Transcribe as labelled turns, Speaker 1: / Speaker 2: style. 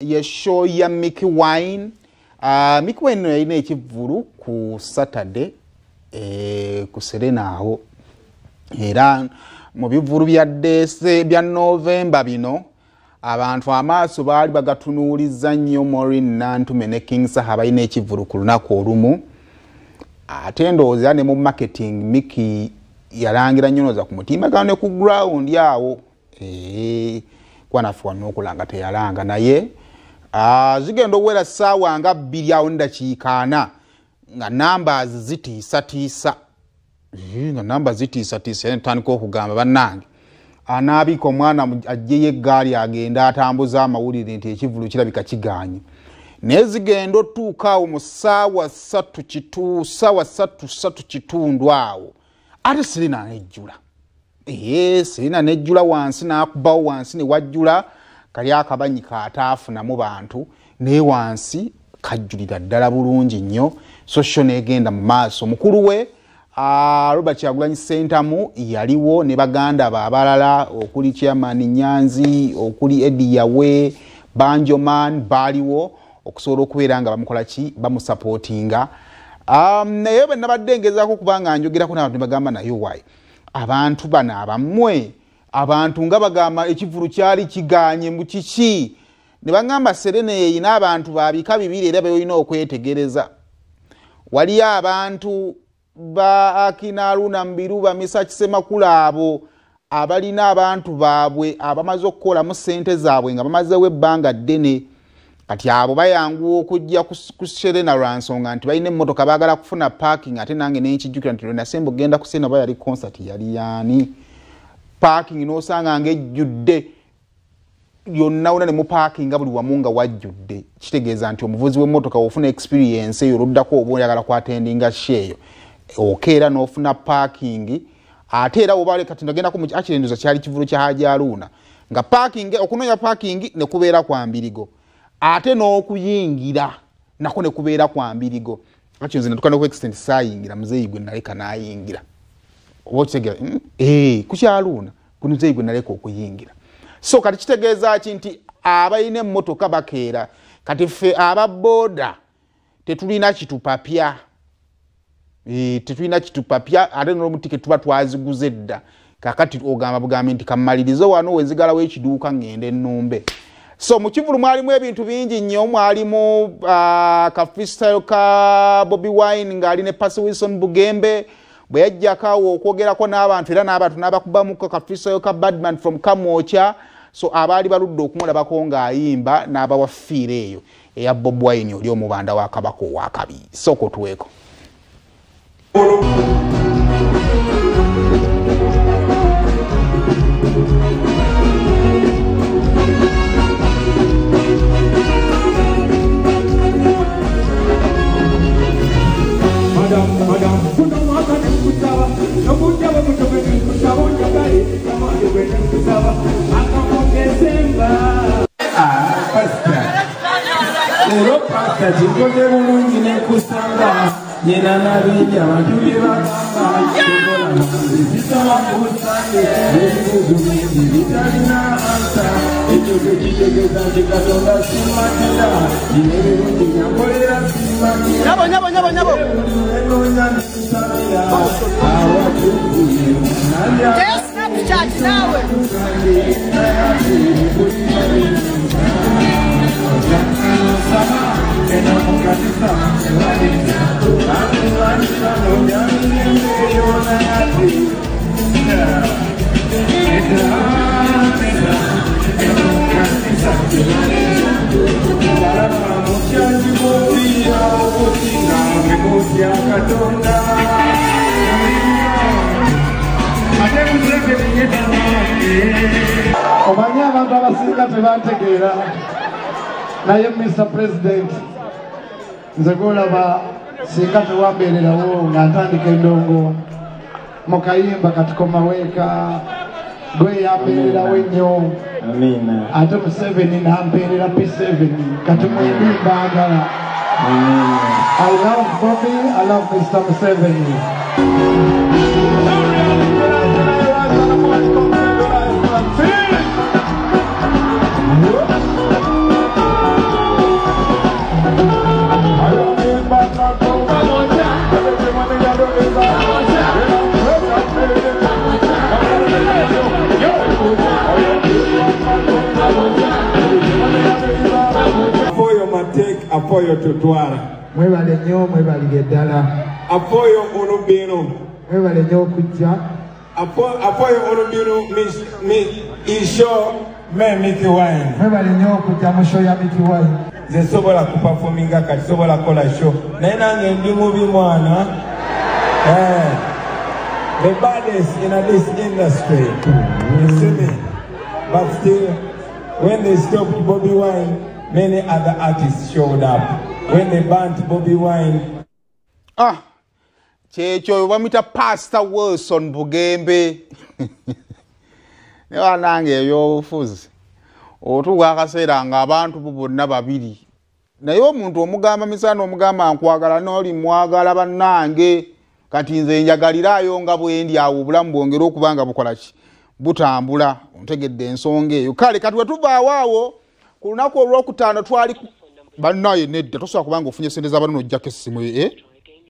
Speaker 1: ye show ya Mickey Wine. Mickey Wine yalina ekivvulu ku Saturday ku Serena aho. Era mu bivvulu bya November bino abantu amaaso baali bagatunuuliza nnyo Maureen Nantume ne King Saha balina ekivvulu ku lunaku olumu. Ate ndowooza ne mu marketing Mickey yalangira nnyo ku mutima ne ku ground yawo kwanafu wanokulanga teyalanga naye zigenda owera ssaawa nga 2 awo ndakiikaana nga numbers zitiisatiisa nga numbers zitiisatiisa ntandika okugamba bannange anaabika omwana ajjeyo eggaali agenda atambuza amawulire nti ekivvulu kirabika kiganye naye zigenda otuuka awo mu ssaawa 3 kitundu awo ate Serena nejjula Serena nejjula wansi n'akubawo wansi ne wajjula kali akabanyi kaataafunamu bantu naye wansi kajjulira ddala bulungi nnyo social negenda mu maaso mukulu we Robert Kyagulanyi Ssentamu yaliwo ne baganda abalala okuli Chairman Nyanzi okuli Eddie Yawe Banjoman baliwo okusobola okubeera nga bamukola ki bamusupportinga naye bwe nabadde ngezaako kubanga njogerako n'abantu bagamba naye wayi abantu bana abamwe abantu nga bagamba ekivvulu kyali kiganye mu kiki ne bagamba Serena yeyina abantu babika bibiri era bayina okwetegereza wali abantu ba Akina Aruna Mbiru ba Misa Kisemakula abo abalina abantu baabwe abamaze okukola mu ssente zaabwe nga bamazeewo ebbanga ddene kati abo bayanguwa okujja ku Serena lwansonga nti balina emmotoka baagala kufuna parking ate nange nenkijjukira nti nasemba ogenda ku Serena yali concert yali yaani parking n'osanga ng'ejjudde yonna wona ne mu parking buli wamu nga wajjudde kitegeeza nti omuvuzi w'emmotoka ofuna experience eyo oluddako oba oyagala kwatendinga sheeyo okeera n'ofuna parking ate era oba kati ndagenda ku akirendoza kyali kivulu kya Haji Aruna nga parking okunoonya parking ne kubeera kwa mbirigo ate n'okuyingira nako ne kubeera kwa mbirigo akyo nze natukana ku extent saayingira muzeeyi gwe naleka naayingira oba okitegera ku Kyaluna ku muzeeyi gwe naleka okuyingira so kati kitegeeza ki nti abalina emmotoka bakeera kati ffe ababooda tetulina kitupapya tetulina kitupapya ate n'omutike tuba twaziguze dda kakati ogamba bugambe nti kamalirize wano wezigalawo ekiduuka ngende nnumbe so mu kivulu mwalimu ebintu bingi nnyo mwalimu ka freestyle ka Bobby Wine ng'ali ne Percy Wilson Bugembe bwe yajjako okwogerako n'abantu era n'abantu n'abakubamu ka freestyle ka Badman from Kamwocha so abaali baludde okumulabako ng'ayimba n'abawafiira eyo eya Bobby Wine oli omubanda wa Kabaka ow'akabi soko tuweeko
Speaker 2: Yena nabija wajuli bakamba Zita wakusane Zitalina anta Echoke kitegeza chikatonda simatila Inerundi nyambolera simatila Nyabo
Speaker 3: Just Snapchat nawe
Speaker 4: Omanye abantu abasinga tebantegeera naye Mr. President nze golaba singa tewambeererawo nga ntandika endongo mu kayimba katikomaweeka gwe yambeererawo ennyo ate Museveni nampeerera P7 kati mwembi mbaagala I love Bobby, I love Mr. Museveni.
Speaker 2: Apoyo tutwala.
Speaker 4: Mwebale nnyo mwebalige ddala.
Speaker 2: Apoyo olubino.
Speaker 4: Mwebale nnyo okujja.
Speaker 2: Apoyo olubino isho me Mickey Wine.
Speaker 4: Mwebale nnyo okujja mu show ya Mickey Wine.
Speaker 2: Ze sobola kuperforminga kati sobola kola show. Naye nange ndi mubi mwana. The baddest in this industry. You see me? But still, when they stopped Bobby Wine, many other artists showed up. When they banned Bobby Wine.
Speaker 1: Checho bamita Pastor Wilson Bugembe. Newa nange yo fuzi. Otuga akaseera nga abantu bonna babiri. Naye omuntu omugamba misano omugamba nkwagala n'oli mwagala bannange. Kati nze njagalirayo nga bwendi awo obulamu bwongera okubanga bukola ki butambula ontegedde ensonga eyo kale kati wetuvaawo awo ku lunaku olwokutaano twali bannaye nedda tosobola kubanga ofunye sente z'abantu n'ojjako essimu